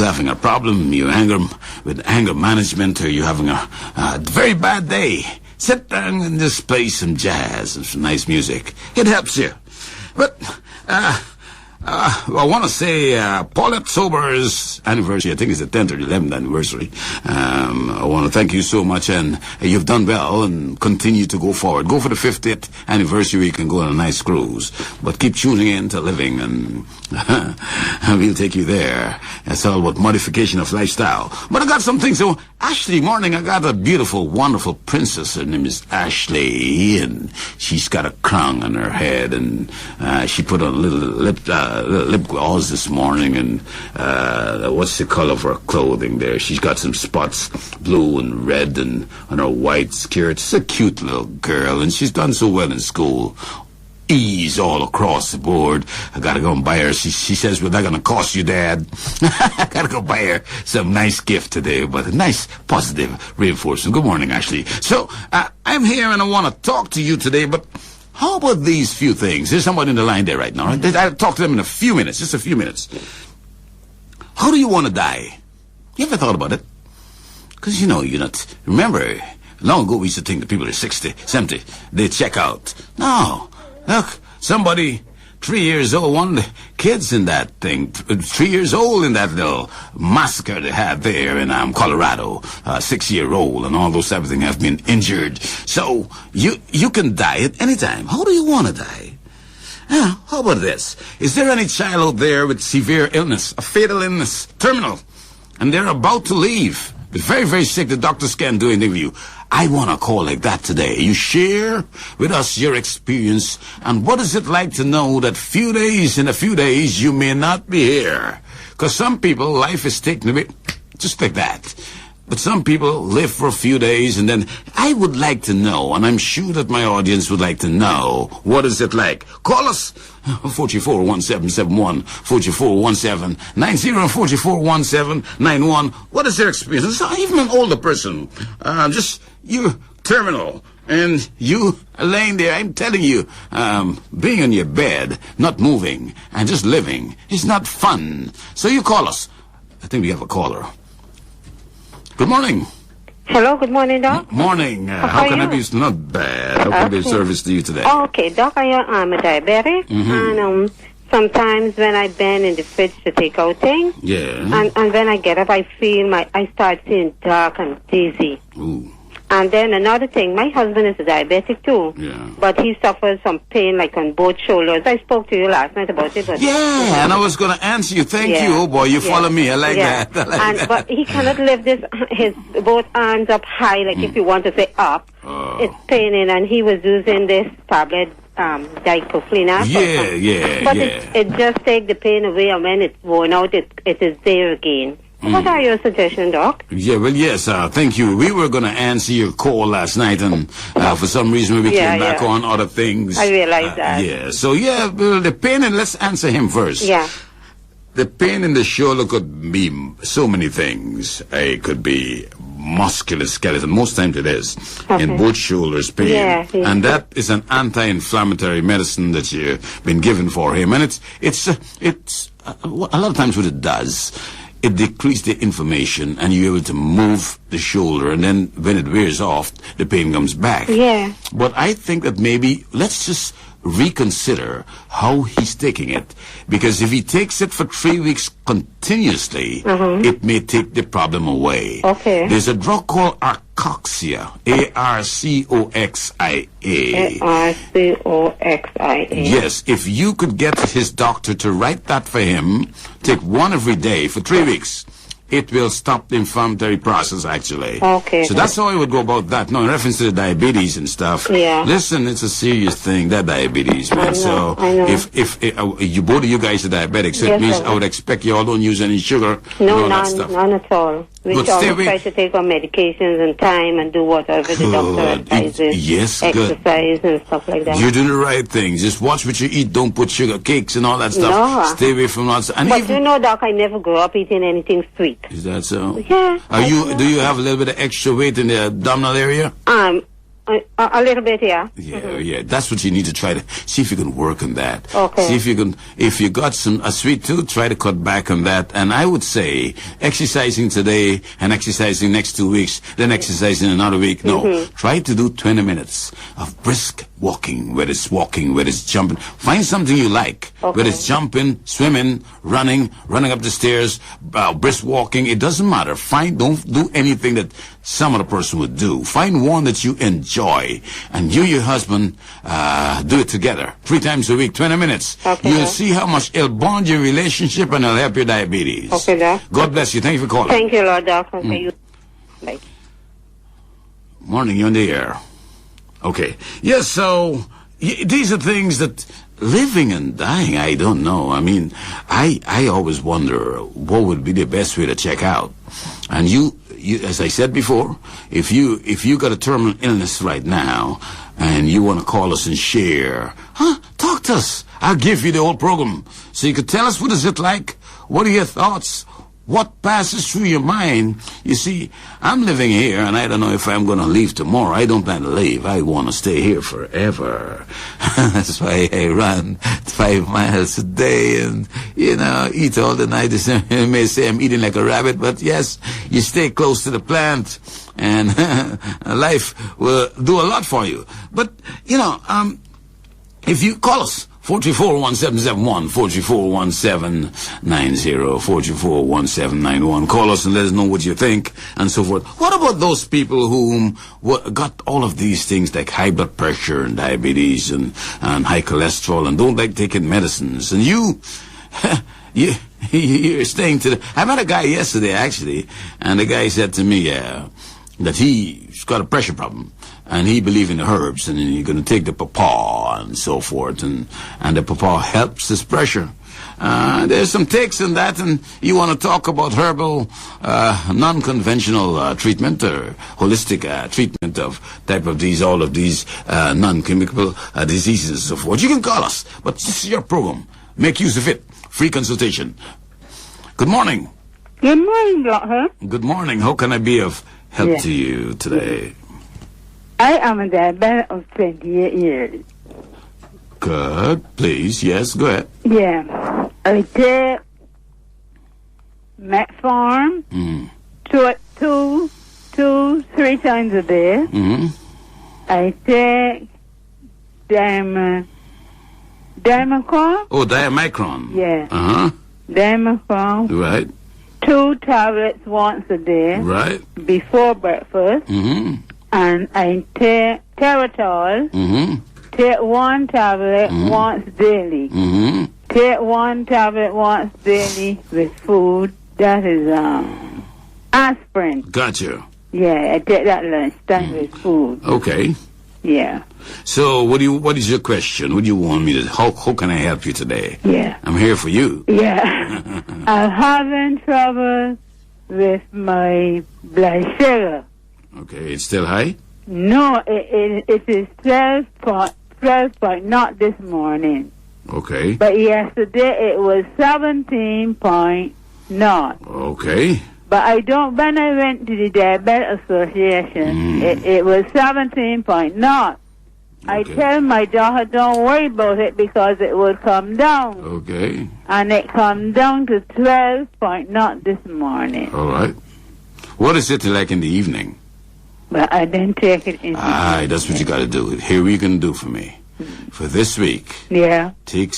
having a problem, with anger management, or you're having a very bad day, sit down and just play some jazz and some nice music. It helps you. But I want to say Paulette Sober's anniversary, I think it's the 10th or 11th anniversary. I want to thank you so much, and you've done well, and continue to go forward. Go for the 50th anniversary, you can go on a nice cruise. But keep tuning in to Living, and we'll take you there. It's all about modification of lifestyle. But I got some things. So, Ashley, morning, I got a beautiful, wonderful princess. Her name is Ashley, and she's got a crown on her head, and she put on a little lip gloss this morning, and what's the color of her clothing there? She's got some spots, blue and red, and on her white skirt. She's a cute little girl, and she's done so well in school. E's all across the board. I gotta go and buy her. She says, well, they're gonna cost you, Dad. I gotta go buy her some nice gift today, but a nice positive reinforcement. Good morning, Ashley. So, I'm here and I want to talk to you today, but how about these few things? There's somebody in the line there right now. Right? I'll talk to them in a few minutes, just a few minutes. How do you want to die? You ever thought about it? Because, you're not... Remember, long ago we used to think that people are 60, 70, they check out. No. Look, somebody 3 years old, one of the kids in that thing, 3 years old in that little massacre they had there in Colorado, 6-year-old, and all those type of things have been injured. So you can die at any time. How do you want to die? How about this? Is there any child out there with severe illness, a fatal illness, terminal, and they're about to leave? But very, very sick, the doctors can't do anything with you. I want a call like that today. You share with us your experience, and what is it like to know that in a few days, you may not be here? Because some people, life is taken a bit just like that. But some people live for a few days, and then I would like to know, and I'm sure that my audience would like to know, what is it like? Call us, 441771, 441790, 441791. What is their experience? Even an older person, just you terminal, and you laying there, I'm telling you, being on your bed, not moving, and just living is not fun. So you call us. I think we have a caller. Good morning. Hello, good morning, Doc. Morning. How can I be? Not bad. How can I be of service to you today? Okay, Doc, I'm a diabetic, and sometimes when I bend in the fridge to take out things, and when I get up, I start seeing dark and dizzy. Ooh. And then another thing, my husband is a diabetic too, but he suffers some pain like on both shoulders. I spoke to you last night about it. But and I was going to answer you. Thank you. Oh boy, you follow me. I like that. But he cannot lift his both arms up high, like if you want to say up. It's paining, and he was using this tablet, diclofenac. But it just takes the pain away, and when it's worn out, it is there again. What are your suggestions, Doc? Yes, thank you. We were going to answer your call last night, and for some reason we came back on other things. I realize that. So, well, the pain, and let's answer him first. The pain in the shoulder could be so many things. It could be musculoskeletal. Most times it is. In both shoulders pain. And that is an anti-inflammatory medicine that you've been given for him. And it's a lot of times what it does, it decreases the inflammation, and you're able to move the shoulder, and then when it wears off, the pain comes back. But I think that maybe let's just reconsider how he's taking it, because if he takes it for 3 weeks continuously, it may take the problem away. There's a drug called Arcoxia, Arcoxia. Arcoxia. Yes, if you could get his doctor to write that for him, take one every day for 3 weeks, it will stop the inflammatory process, actually. So that's how I would go about that. No, in reference to the diabetes and stuff. Listen, it's a serious thing, that diabetes, man. I know. If you both of you guys are diabetic, so it means I would expect you all don't use any sugar. None at all. We always try to take our medications and time and do whatever the doctor advises. Exercise and stuff like that. You're doing the right thing. Just watch what you eat. Don't put sugar cakes and all that stuff. No. Stay away from that. But you know, Doc, I never grew up eating anything sweet. Is that so? Yeah. Do you have a little bit of extra weight in the abdominal area? A little bit, yeah. Yeah, yeah. That's what you need to try to see if you can work on that. Okay. See if you can. If you got a sweet tooth, try to cut back on that. And I would say exercising today and exercising next 2 weeks, then exercising another week. No, try to do 20 minutes of brisk walking, whether it's jumping. Find something you like, whether it's jumping, swimming, running up the stairs, brisk walking. It doesn't matter. Don't do anything that some other person would do. Find one that you enjoy, and you, your husband, do it together 3 times a week, 20 minutes. Okay. You'll see how much it'll bond your relationship and it'll help your diabetes. Okay, Doc. God bless you. Thank you for calling. Thank you, Lord, Doc. Okay, Bye. Morning, you're on the air. Okay. Yes, so these are things that living and dying, I don't know. I mean, I always wonder what would be the best way to check out. And you, as I said before, if you got a terminal illness right now and you want to call us and share, talk to us. I'll give you the whole program so you could tell us what is it like, what are your thoughts, what passes through your mind. You see, I'm living here, and I don't know if I'm going to leave tomorrow. I don't plan to leave. I want to stay here forever. That's why I run 5 miles a day and, eat all the night. You may say I'm eating like a rabbit, but yes, you stay close to the plant, and life will do a lot for you. But, if you call us, 434-1771, 434-1790, 434-1791. Call us and let us know what you think, and so forth. What about those people who got all of these things like high blood pressure and diabetes and high cholesterol and don't like taking medicines? And you're staying to I met a guy yesterday, actually, and the guy said to me that he's got a pressure problem. And he believes in the herbs, and you're going to take the pawpaw and so forth, and the pawpaw helps his pressure. There's some takes in that, and you want to talk about herbal, non-conventional treatment or holistic treatment of all of these non-chemical diseases and so forth. You can call us, but this is your program. Make use of it. Free consultation. Good morning. Good morning, Doctor. Good morning. How can I be of help to you today? I am a diabetic of 28 years. Good. Please. Yes, go ahead. Yeah. I take metformin 3 times a day. Mm-hmm. I take Dimacron. Oh, Dimacron. Yeah. Uh-huh. Dimacron. Right. 2 tablets once a day. Right. Before breakfast. Mm-hmm. And I take Teratol. Mm-hmm. Take 1 tablet once daily. Mm-hmm. Take 1 tablet once daily with food. That is aspirin. Gotcha. Yeah, I take that lunchtime with food. Okay. Yeah. So, what is your question? What do you want me to? How can I help you today? Yeah. I'm here for you. Yeah. I'm having trouble with my blood sugar. Okay, it's still high? No, it is 12 point, not this morning. Okay. But yesterday it was 17 point not. Okay. But when I went to the Diabetes Association, it was 17 point not. Okay. I tell my daughter, don't worry about it because it will come down. Okay. And it come down to 12 point not this morning. All right. What is it like in the evening? But I didn't take it in. That's what you got to do. Here what you can do for me. For this week, take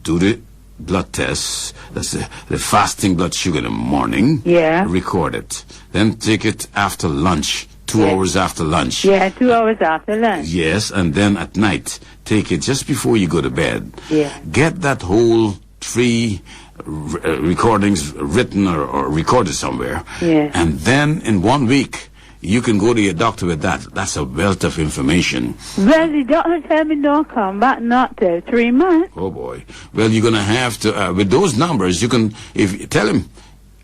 do the blood tests. That's the fasting blood sugar in the morning. Yeah. Record it. Then take it after lunch, 2 hours after lunch. Yeah, 2 hours after lunch. Yes, and then at night, take it just before you go to bed. Yeah. Get that whole 3 recordings written or recorded somewhere. Yeah. And then in 1 week, you can go to your doctor with that. That's a wealth of information. Well, the doctor told me don't come back not till 3 months. Oh, boy. Well, you're going to have to, with those numbers, you can, tell him,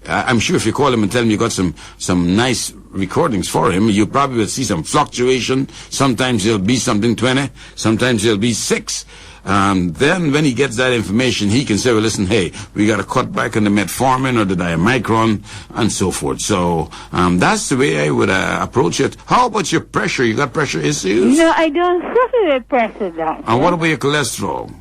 I'm sure if you call him and tell him you got some nice recordings for him, you probably will see some fluctuation. Sometimes it'll be something 20, sometimes it'll be 6. then when he gets that information, he can say, well, listen, hey, we got to cut back on the metformin or the diamicron and so forth. So that's the way I would approach it. How about your pressure? You got pressure issues? No, I don't suffer with pressure, doctor. And what about your cholesterol?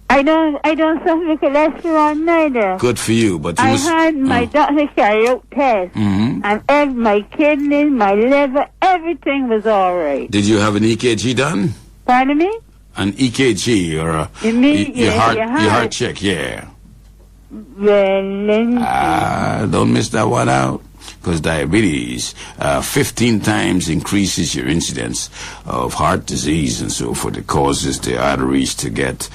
I don't suffer with cholesterol neither. Good for you, but I had my doctor carry out test, and my kidneys, my liver, everything was all right. Did you have an EKG done? Pardon me? An EKG or your heart check? Yeah. Well, don't miss that one out. Because diabetes 15 times increases your incidence of heart disease and so forth. It causes the arteries to get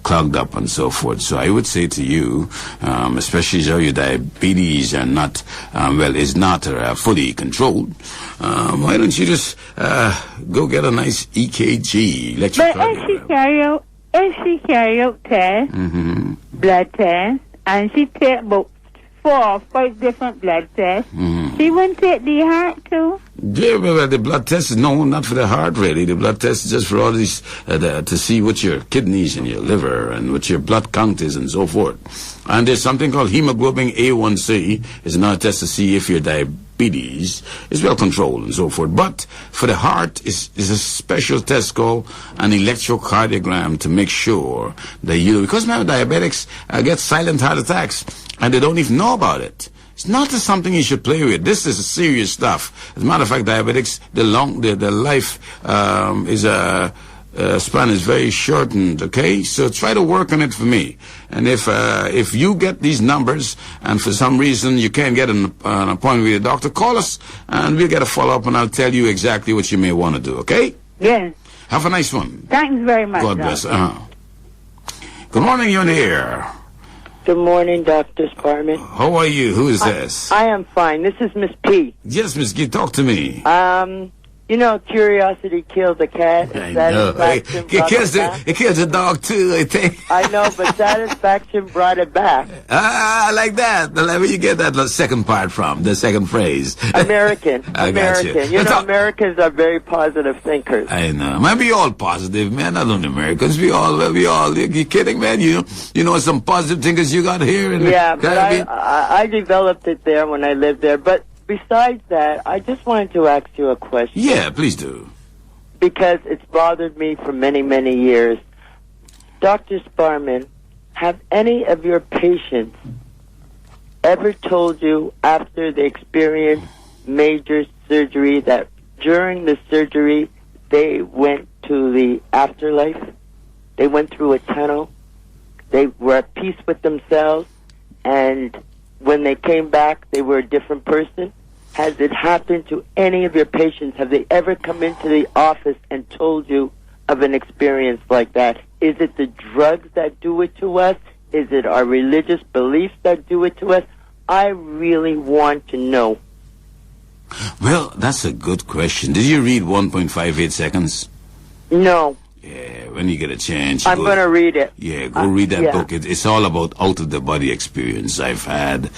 clogged up and so forth. So I would say to you, especially though your diabetes are not, is not fully controlled, why don't you just go get a nice EKG? But if she carry out tests, blood tests, and she take about 4 or 5 different blood tests. She wouldn't take the heart too? Yeah, well, the blood test is not for the heart really. The blood test is just for all these, to see what your kidneys and your liver and what your blood count is and so forth. And there's something called hemoglobin A1C. It's another test to see if your diabetes is well controlled and so forth. But for the heart, is a special test called an electrocardiogram to make sure that because now diabetics get silent heart attacks and they don't even know about it. It's not something you should play with. This is serious stuff. As a matter of fact, diabetics, the life span is very shortened. Okay, so try to work on it for me. And if you get these numbers and for some reason you can't get an appointment with a doctor, call us and we'll get a follow up and I'll tell you exactly what you may want to do. Okay? Yes. Have a nice one. Thanks very much. God bless. Good morning. You're on the air. Good morning, Dr. Sparman. How are you? Who is this? I am fine. This is Miss P. Yes, Miss P. Talk to me. Curiosity killed the cat. I know. It kills the dog, too, I think. I know, but satisfaction brought it back. I like that. Where you get that second part from, the second phrase? American. I got you. Americans are very positive thinkers. I know. Man, we all positive, man. Not only Americans. We all. You kidding, man? You know some positive thinkers you got here? But I developed it there when I lived there. But besides that, I just wanted to ask you a question. Yeah, please do. Because it's bothered me for many, many years. Dr. Sparman, have any of your patients ever told you after they experienced major surgery that during the surgery they went to the afterlife? They went through a tunnel. They were at peace with themselves, and when they came back, they were a different person? Has it happened to any of your patients? Have they ever come into the office and told you of an experience like that? Is it the drugs that do it to us? Is it our religious beliefs that do it to us? I really want to know. Well, that's a good question. Did you read 1.58 seconds? No. Yeah, when you get a chance. I'm going to read it. Yeah, go read that book. It's all about out-of-the-body experience. I've had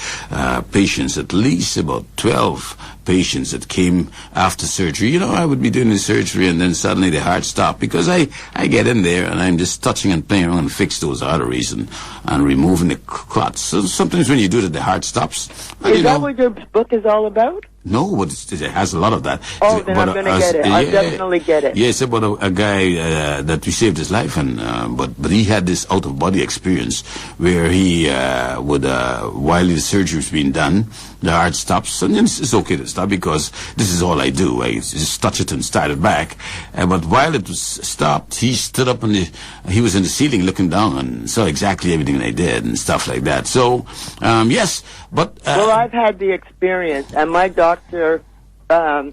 patients, at least about 12 patients that came after surgery. I would be doing the surgery and then suddenly the heart stopped because I get in there and I'm just touching and playing around and fix those arteries and removing the clots. So sometimes when you do that, the heart stops. Is that what your book is all about? No, but it has a lot of that. Oh, then I'm going to get it. I'll definitely get it. Yeah, it's about a guy that we saved his life, and but he had this out-of-body experience where he would, while the surgery was being done, the heart stops, and it's okay to stop because this is all I do. I just touch it and start it back. But while it was stopped, he stood up he was in the ceiling looking down and saw exactly everything I did and stuff like that. So, yes, but... well, I've had the experience, and my doctor,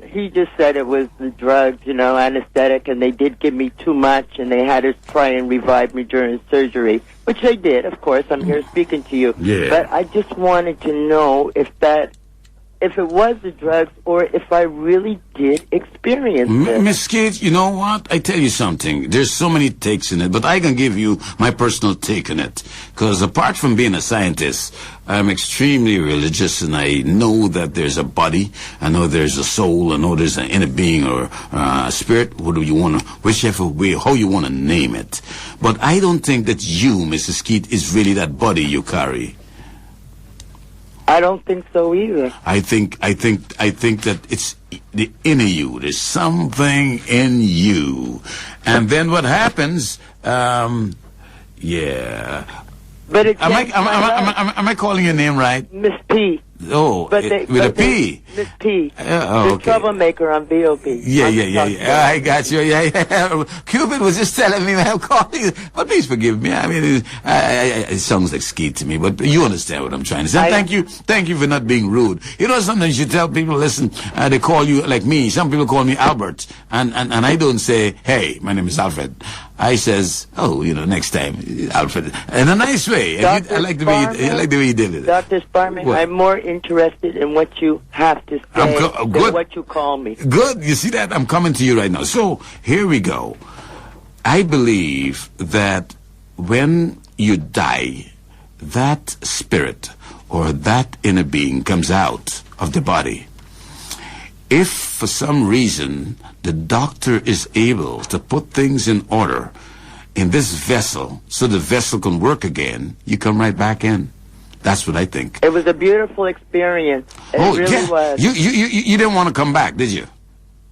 he just said it was the drugs, anesthetic, and they did give me too much, and they had to try and revive me during surgery, which they did, of course. I'm here speaking to you. Yeah. But I just wanted to know if that if it was the drugs or if I really did experience it. Miss Skeet, you know what? I tell you something. There's so many takes in it, but I can give you my personal take on it. Because apart from being a scientist, I'm extremely religious, and I know that there's a body, I know there's a soul, I know there's an inner being or a spirit, whichever way, how you want to name it. But I don't think that you, Mrs. Skeet, is really that body you carry. I don't think so either. I think that it's the inner you. There's something in you, and then what happens? Yeah. But it am I calling your name right? Miss P. Oh, with a P. Miss P. Oh, the troublemaker on VOB. Yeah. I got you. Yeah. Cupid was just telling me I'm calling, but please forgive me. I mean, it sounds like Skeet to me, but you understand what I'm trying to say. Thank you for not being rude. You know, sometimes you tell people, listen, they call you like me. Some people call me Albert, and I don't say, hey, my name is Alfred. I says, oh, next time, Alfred, in a nice way. I like the way you did it. Dr. Sparman, what? I'm more interested in what you have to say than what you call me. Good. You see that? I'm coming to you right now. So here we go. I believe that when you die, that spirit or that inner being comes out of the body. If for some reason the doctor is able to put things in order in this vessel so the vessel can work again, you come right back in. That's what I think. It was a beautiful experience. It really was. You didn't want to come back, did you?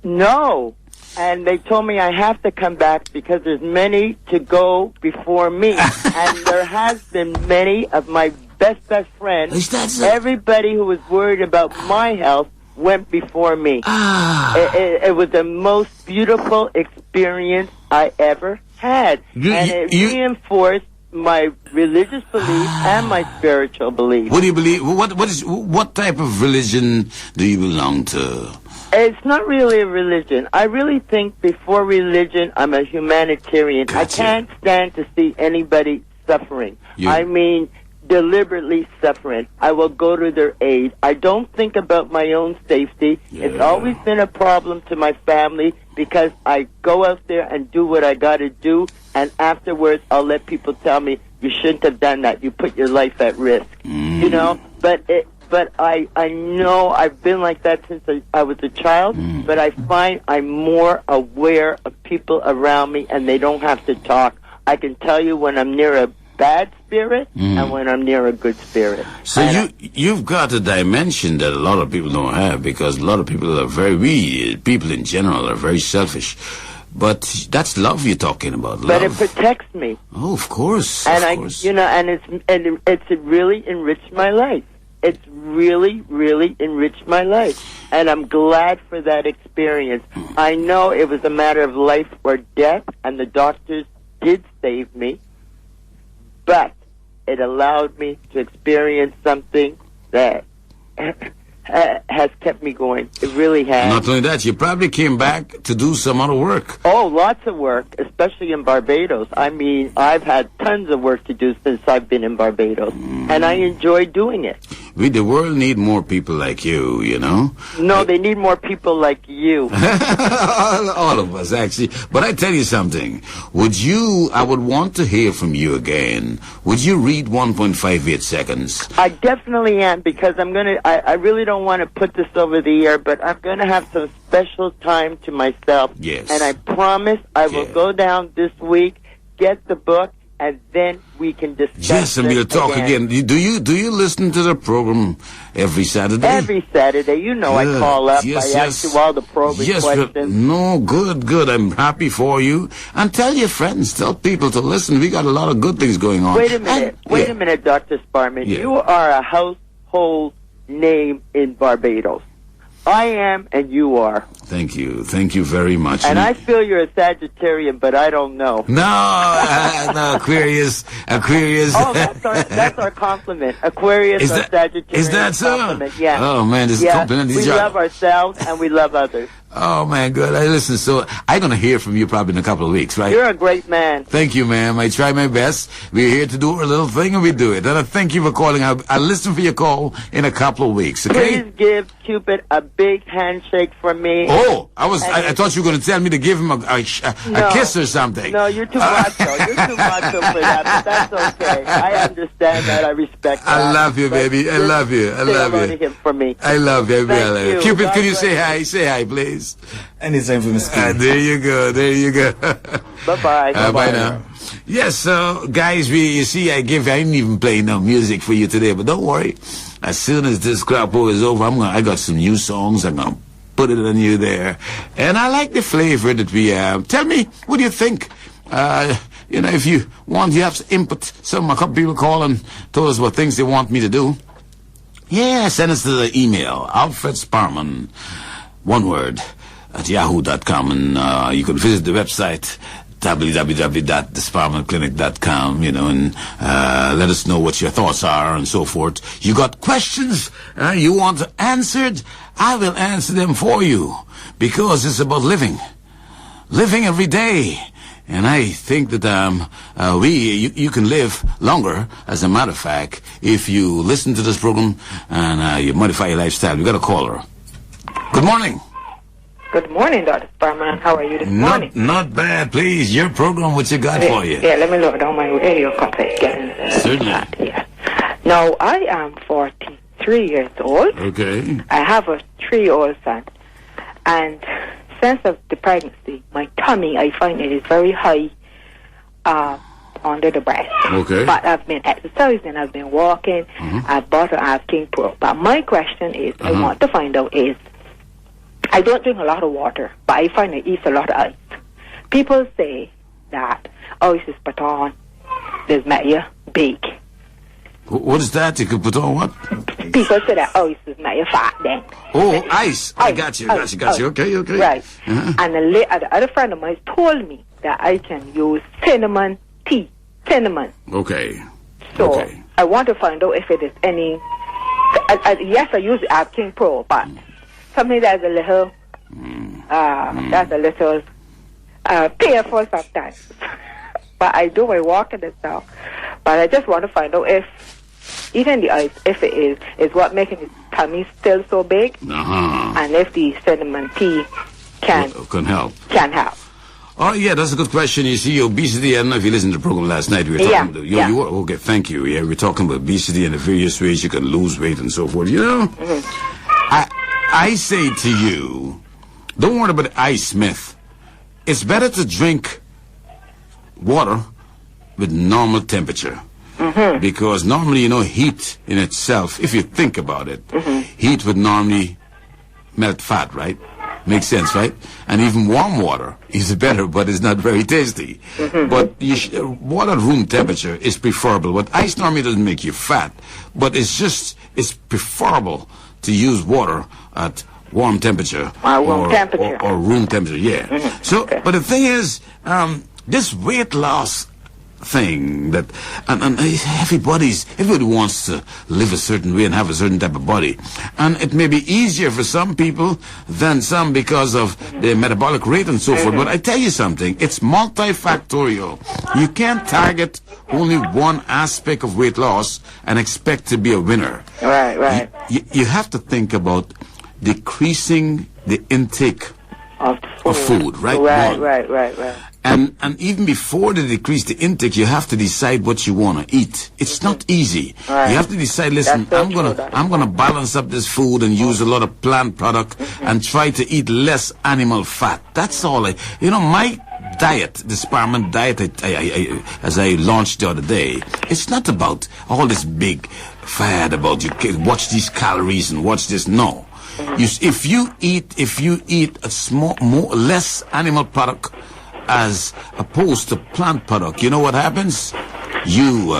No. And they told me I have to come back because there's many to go before me. And there has been many of my best friends. Everybody who was worried about my health went before me. It was the most beautiful experience I ever had. And it reinforced my religious belief and my spiritual belief. What do you believe? What type of religion do you belong to? It's not really a religion. I really think before religion, I'm a humanitarian. Gotcha. I can't stand to see anybody suffering. I mean, deliberately suffering. I will go to their aid. I don't think about my own safety. Yeah. It's always been a problem to my family because I go out there and do what I got to do, and afterwards I'll let people tell me, you shouldn't have done that. You put your life at risk. But I know I've been like that since I was a child, but I find I'm more aware of people around me, and they don't have to talk. I can tell you when I'm near a bad spirit and when I'm near a good spirit. So you've got a dimension that a lot of people don't have, because a lot of people people in general are very selfish. But that's love you're talking about. Love. But it protects me. Oh, of course. And And it's really enriched my life. It's really, really enriched my life. And I'm glad for that experience. I know it was a matter of life or death, and the doctors did save me. But it allowed me to experience something that has kept me going. It really has. Not only that, you probably came back to do some other work. Oh, lots of work, especially in Barbados. I mean, I've had tons of work to do since I've been in Barbados, and I enjoy doing it. The world need more people like you, No, they need more people like you. All of us, actually. But I tell you something. I would want to hear from you again. Would you read 1.58 seconds? I definitely am, because I really don't want to put this over the air, but I'm going to have some special time to myself. Yes. And I promise I will go down this week, get the book, and then we can discuss. Yes, and we'll talk again. Do you listen to the program every Saturday? Every Saturday. I call up. I ask you all the probing questions. No, good. I'm happy for you. And tell your friends, tell people to listen. We got a lot of good things going on. Wait a minute, Dr. Sparman. Yeah. You are a household name in Barbados. I am, and you are. Thank you very much. And I feel you're a Sagittarian, but I don't know. No, Aquarius. Oh, that's our compliment. Aquarius or Sagittarius. Is that so? Compliment. Yeah. Oh man, this is a compliment. We love ourselves and we love others. Oh, man, good. Listen, so I'm going to hear from you probably in a couple of weeks, right? You're a great man. Thank you, ma'am. I try my best. We're here to do our little thing, and we do it. And I thank you for calling. I'll listen for your call in a couple of weeks, okay? Please give Cupid a big handshake from me. Oh, I thought you were going to tell me to give him a kiss or something. No, you're too macho. You're too macho for that, but that's okay. I understand that. I respect that. I love you, baby. I love you. I love you. Him for me. I love you. Thank you. Cupid, God could you bless say hi? Say hi, please. Anytime for Miss P. There you go. There you go. Bye-bye. Bye now. Yes, so guys, you see, I didn't even play no music for you today, but don't worry. As soon as this crapo is over, I got some new songs. I'm gonna put it on you there, and I like the flavor that we have. Tell me, what do you think? If you want, you have input. A couple people call and told us what things they want me to do. Yeah, send us to the email, Alfred Sparman, one word, at yahoo.com, and you can visit the website, www.thesparmanclinic.com, and let us know what your thoughts are and so forth. You got questions you want answered? I will answer them for you, because it's about living every day. And I think that you can live longer, as a matter of fact, if you listen to this program and you modify your lifestyle. We got a caller. Good morning. Good morning, Dr. Sparman. How are you this morning? Not bad, please. Your program, what you got for you? Yeah, let me look down my radio copy. Certainly. Yeah. Now, I am 43 years old. Okay. I have a 3-year-old son. And since of the pregnancy, my tummy, I find it is very high under the breast. Okay. But I've been exercising, I've been walking, I've bought an King Pro. But my question is, I want to find out is, I don't drink a lot of water, but I find I eat a lot of ice. People say that ice is put on, there's make you big. What is that? You could put on what? People say that ice is make you fat then. Oh, ice. I got you. Okay. Right. And the other friend of mine told me that I can use cinnamon tea. Cinnamon. Okay. So I want to find out if it is any... yes, I use King Pro, but something that's a little... painful sometimes. But I do my walking and stuff. But I just want to find out if eating the ice, if it is what making his tummy still so big, and if the cinnamon tea can help. Oh, yeah, that's a good question. You see, obesity, I don't know if you listened to the program last night. We were talking about... Okay, thank you. Yeah, we're talking about obesity and the various ways you can lose weight and so forth. I say to you, don't worry about the ice myth. It's better to drink water with normal temperature. Because normally, heat in itself, if you think about it, heat would normally melt fat, right? Makes sense, right? And even warm water is better, but it's not very tasty. But water at room temperature is preferable. But ice normally doesn't make you fat, but it's preferable to use water at warm temperature. Or room temperature, yeah. But the thing is, this weight loss thing that and everybody wants to live a certain way and have a certain type of body, and it may be easier for some people than some because of the metabolic rate and so forth. But I tell you something, it's multifactorial. You can't target only one aspect of weight loss and expect to be a winner. Right. You have to think about decreasing the intake of food, right? Right. And even before they decrease the intake, you have to decide what you want to eat. It's not easy. Right. You have to decide, listen, I'm gonna balance up this food and use a lot of plant product and try to eat less animal fat. That's all. My diet, the Sparman diet, as I launched the other day, it's not about all this big fad about you watch these calories and watch this. No. If you eat a less animal product as opposed to plant product, you know what happens? You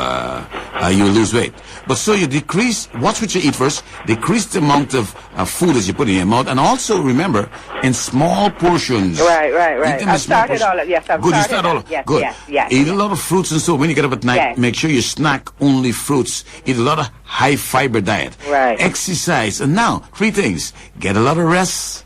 lose weight. But so you decrease, watch what you eat first, decrease the amount of food that you put in your mouth, and also remember, in small portions. Right. I've started all of, yes, Good, you start all of, good. Yes. Eat a lot of fruits and so when you get up at night, make sure you snack only fruits. Eat a lot of high fiber diet. Right. Exercise. And now, 3 things. Get a lot of rest.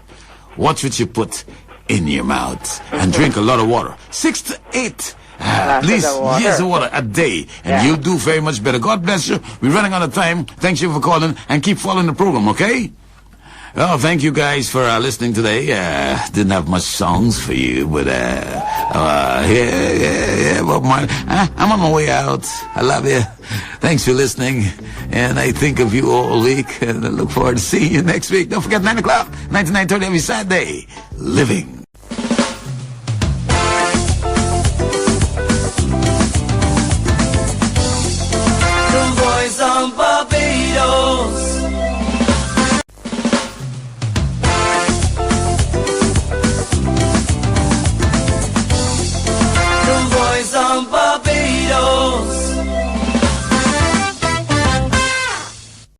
watch what you put in your mouth and drink a lot of water. 6 to 8 at least years of water a day, and you'll do very much better. God bless you. We're running out of time. Thanks you for calling, and keep following the program, okay? Oh, thank you guys for listening today. Didn't have much songs for you, but well, I'm on my way out. I love you. Thanks for listening, and I think of you all week, and I look forward to seeing you next week. Don't forget 9 o'clock, 9 to 9:30 every Saturday. Living